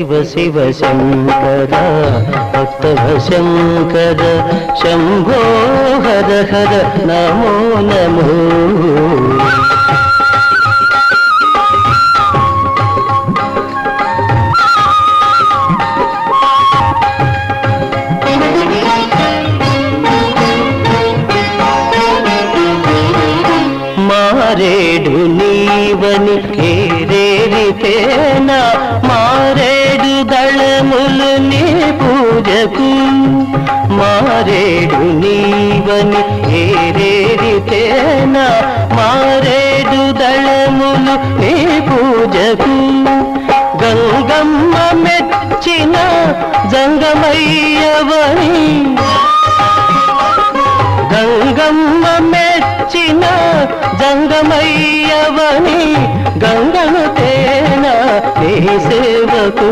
శివ శివ శంకర భక్తవ శంకర శంభో హర హర నమో నమో. మారేడు నీవని ఏరేరితేనా మారేడు దళములు నీ పూజకు. మారేడు నీవని ఏరేరితేనా మారేడు దళములు నీ పూజకు. గంగమ్మ మెచ్చిన జంగమయ్యవని గంగమ్మ మెచ్చిన జంగమయ్యవని గంగను తేన నీ సేవకు